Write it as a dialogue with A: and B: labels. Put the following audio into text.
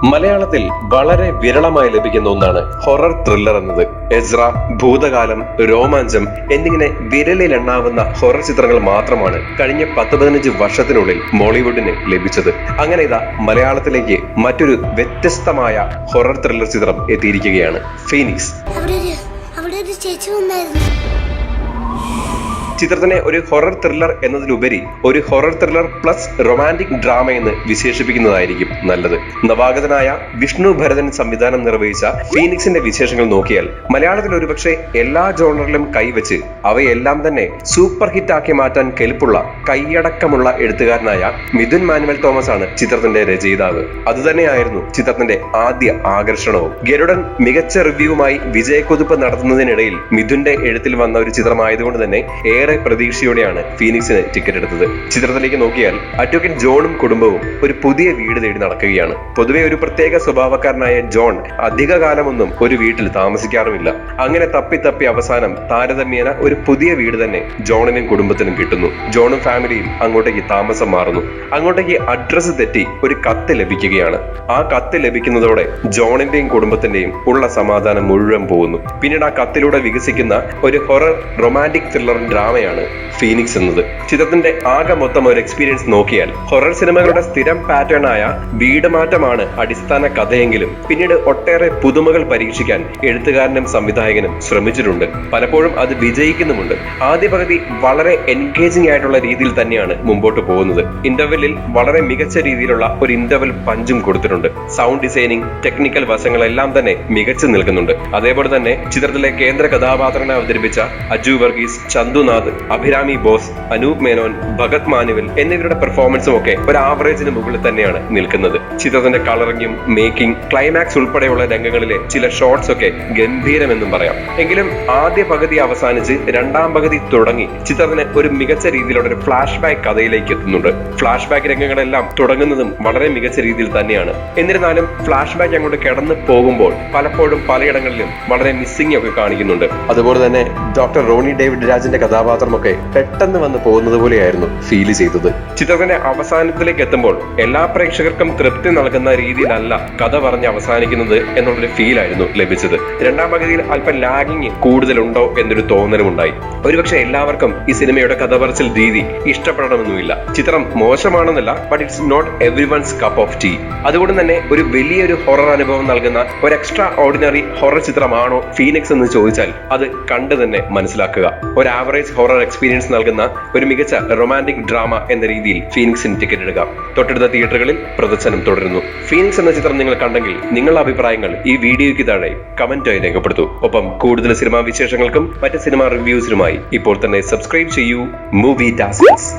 A: മലയാളത്തിൽ വളരെ വിരളമായി ലഭിക്കുന്ന ഒന്നാണ് ഹൊറർ ത്രില്ലർ എന്നത്. എസ്ര, ഭൂതകാലം, രോമാഞ്ചം എന്നിങ്ങനെ വിരലിലെണ്ണാവുന്ന ഹൊറർ ചിത്രങ്ങൾ മാത്രമാണ് കഴിഞ്ഞ 10-15 വർഷത്തിനുള്ളിൽ മോളിവുഡിന് ലഭിച്ചത്. അങ്ങനെ ഇതാ മലയാളത്തിലേക്ക് മറ്റൊരു വ്യത്യസ്തമായ ഹൊറർ ത്രില്ലർ ചിത്രം എത്തിയിരിക്കുകയാണ്, ഫീനിക്സ്. ചിത്രത്തിനെ ഒരു ഹൊറർ ത്രില്ലർ എന്നതിലുപരി ഒരു horror thriller plus romantic drama എന്ന് വിശേഷിപ്പിക്കുന്നതായിരിക്കും നല്ലത്. നവാഗതനായ വിഷ്ണു ഭരതൻ സംവിധാനം നിർവഹിച്ച ഫീനിക്സിന്റെ വിശേഷങ്ങൾ നോക്കിയാൽ മലയാളത്തിൽ ഒരുപക്ഷെ എല്ലാ ജോണറിലും കൈവച്ച് അവയെല്ലാം തന്നെ സൂപ്പർ ഹിറ്റ് ആക്കി മാറ്റാൻ കെൽപ്പുള്ള കൈയടക്കമുള്ള എഴുത്തുകാരനായ മിഥുൻ മാനുവൽ തോമസ് ആണ് ചിത്രത്തിന്റെ രചയിതാവ്. അതുതന്നെയായിരുന്നു ചിത്രത്തിന്റെ ആദ്യ ആകർഷണവും. ഗരുഡൻ മികച്ച റിവ്യൂവുമായി വിജയക്കുതിപ്പ് നടത്തുന്നതിനിടയിൽ മിഥുന്റെ എഴുത്തിൽ വന്ന ഒരു ചിത്രമായതുകൊണ്ട് തന്നെ ഏറെ പ്രതീക്ഷയോടെയാണ് ഫീനിക്സിന് ടിക്കറ്റ് എടുത്തത്. ചിത്രത്തിലേക്ക് നോക്കിയാൽ അഡ്വക്കേറ്റ് ജോണും കുടുംബവും ഒരു പുതിയ വീട് തേടി നടക്കുകയാണ്. പൊതുവെ ഒരു പ്രത്യേക സ്വഭാവക്കാരനായ ജോൺ അധിക കാലമൊന്നും ഒരു വീട്ടിൽ താമസിക്കാറുമില്ല. അങ്ങനെ തപ്പി അവസാനം താരതമ്യേന ഒരു പുതിയ വീട് തന്നെ ജോണിനും കുടുംബത്തിനും കിട്ടുന്നു. ജോണും ഫാമിലിയും അങ്ങോട്ടേക്ക് താമസം മാറുന്നു. അങ്ങോട്ടേക്ക് അഡ്രസ് തെറ്റി ഒരു കത്ത് ലഭിക്കുകയാണ്. ആ കത്ത് ലഭിക്കുന്നതോടെ ജോണിന്റെയും കുടുംബത്തിന്റെയും ഉള്ള സമാധാനം മുഴുവൻ പോകുന്നു. പിന്നീട് ആ കത്തിലൂടെ വികസിക്കുന്ന ഒരു ഹൊറർ റൊമാന്റിക് ത്രില്ലർ ഡ്രാമയാണ് ഫീനിക്സ് എന്നത്. ചിത്രത്തിന്റെ ആകെ മൊത്തം ഒരു എക്സ്പീരിയൻസ് നോക്കിയാൽ ഹൊറർ സിനിമകളുടെ സ്ഥിരം പാറ്റേൺ ആയ വീട് മാറ്റമാണ് അടിസ്ഥാന കഥയെങ്കിലും പിന്നീട് ഒട്ടേറെ പുതുമകൾ പരീക്ഷിക്കാൻ എഴുത്തുകാരനും സംവിധായകനും ശ്രമിച്ചിട്ടുണ്ട്. പലപ്പോഴും അത് വിജയിക്കുന്നുമുണ്ട്. ആദ്യ പകുതി വളരെ എൻഗേജിംഗ് ആയിട്ടുള്ള രീതിയിൽ തന്നെയാണ് മുമ്പോട്ട് പോകുന്നത്. ഇന്റർവെല്ലിൽ വളരെ മികച്ച രീതിയിലുള്ള ഒരു ഇന്റർവെൽ പഞ്ചും കൊടുത്തിട്ടുണ്ട്. സൗണ്ട് ഡിസൈനിങ്, ടെക്നിക്കൽ വശങ്ങളെല്ലാം തന്നെ മികച്ചു നിൽക്കുന്നുണ്ട്. അതേപോലെ തന്നെ ചിത്രത്തിലെ കേന്ദ്ര കഥാപാത്രനെ അവതരിപ്പിച്ച അജു വർഗീസ്, ചന്തുനാഥ്, അഭിരാമി ബോസ്, അനൂപ് മേനോൻ, ഭഗത് മാനുവൽ എന്നിവരുടെ പെർഫോമൻസും ഒക്കെ ഒരു ആവറേജിന് മുകളിൽ തന്നെയാണ് നിൽക്കുന്നത്. ചിത്രത്തിന്റെ കളറിങ്ങും മേക്കിംഗ്, ക്ലൈമാക്സ് ഉൾപ്പെടെയുള്ള രംഗങ്ങളിലെ ചില ഷോട്ട്സ് ഒക്കെ ഗംഭീരമെന്നും പറയാം. എങ്കിലും ആദ്യ പകുതി അവസാനിച്ച് രണ്ടാം പകുതി തുടങ്ങി ചിത്രത്തിന് ഒരു മികച്ച രീതിയിലുള്ള ഒരു ഫ്ലാഷ് ബാക്ക് കഥയിലേക്ക് എത്തുന്നുണ്ട്. ഫ്ലാഷ് ബാക്ക് രംഗങ്ങളെല്ലാം തുടങ്ങുന്നതും വളരെ മികച്ച രീതിയിൽ തന്നെയാണ്. എന്നിരുന്നാലും ഫ്ലാഷ് ബാക്ക് അങ്ങോട്ട് കിടന്നു പോകുമ്പോൾ പലപ്പോഴും പലയിടങ്ങളിലും വളരെ മിസ്സിംഗ് ഒക്കെ കാണിക്കുന്നുണ്ട്. അതുപോലെ തന്നെ ഡോക്ടർ റോണി ഡേവിഡ് രാജിന്റെ കഥാപാത്രമൊക്കെ പെട്ടെന്ന് വന്ന് പോകുന്നത് പോലെയായിരുന്നു ഫീൽ ചെയ്തത്. ചിത്രത്തിന്റെ അവസാനത്തിലേക്ക് എത്തുമ്പോൾ എല്ലാ പ്രേക്ഷകർക്കും തൃപ്തി നൽകുന്ന രീതിയിലല്ല കഥ പറഞ്ഞ് അവസാനിക്കുന്നത് എന്നുള്ളൊരു ഫീൽ ആയിരുന്നു ലഭിച്ചത്. രണ്ടാം പകുതിയിൽ അല്പം ലാഗിങ് കൂടുതലുണ്ടോ എന്നൊരു തോന്നലും ഉണ്ടായി. ഒരുപക്ഷെ എല്ലാവർക്കും ഈ സിനിമയുടെ കഥ പറച്ചിൽ രീതി ഇഷ്ടപ്പെടണമെന്നുമില്ല. ചിത്രം മോശമാണെന്നല്ല, but it's not everyone's cup of tea. അതുകൊണ്ട് തന്നെ ഒരു വലിയൊരു ഹൊറർ അനുഭവം നൽകുന്ന ഒരു എക്സ്ട്രാ ഓർഡിനറി ഹൊറർ ചിത്രമാണോ ഫീനിക്സ് എന്ന് ചോദിച്ചാൽ അത് കണ്ടു തന്നെ മനസ്സിലാക്കുക. ഒരു ആവറേജ് ഹൊറർ എക്സ്പീരിയൻസ് നൽകുന്ന ഒരു മികച്ച റൊമാന്റിക് ഡ്രാമ എന്ന രീതിയിൽ ഫീനിക്സിന് ടിക്കറ്റ് എടുക്കുക. തൊട്ടടുത്ത തിയേറ്ററുകളിൽ പ്രദർശനം തുടരുന്നു. ഫീനിക്സ് എന്ന ചിത്രം നിങ്ങൾ കണ്ടെങ്കിൽ നിങ്ങളുടെ അഭിപ്രായങ്ങൾ ഈ വീഡിയോയ്ക്ക് താഴെ കമന്റായി രേഖപ്പെടുത്തൂ. ഒപ്പം കൂടുതൽ സിനിമാ വിശേഷങ്ങൾക്കും മറ്റ് സിനിമാ റിവ്യൂസിനുമായി ഇപ്പോൾ തന്നെ സബ്സ്ക്രൈബ് ചെയ്യൂ മൂവി ടാസ്ക്സ്.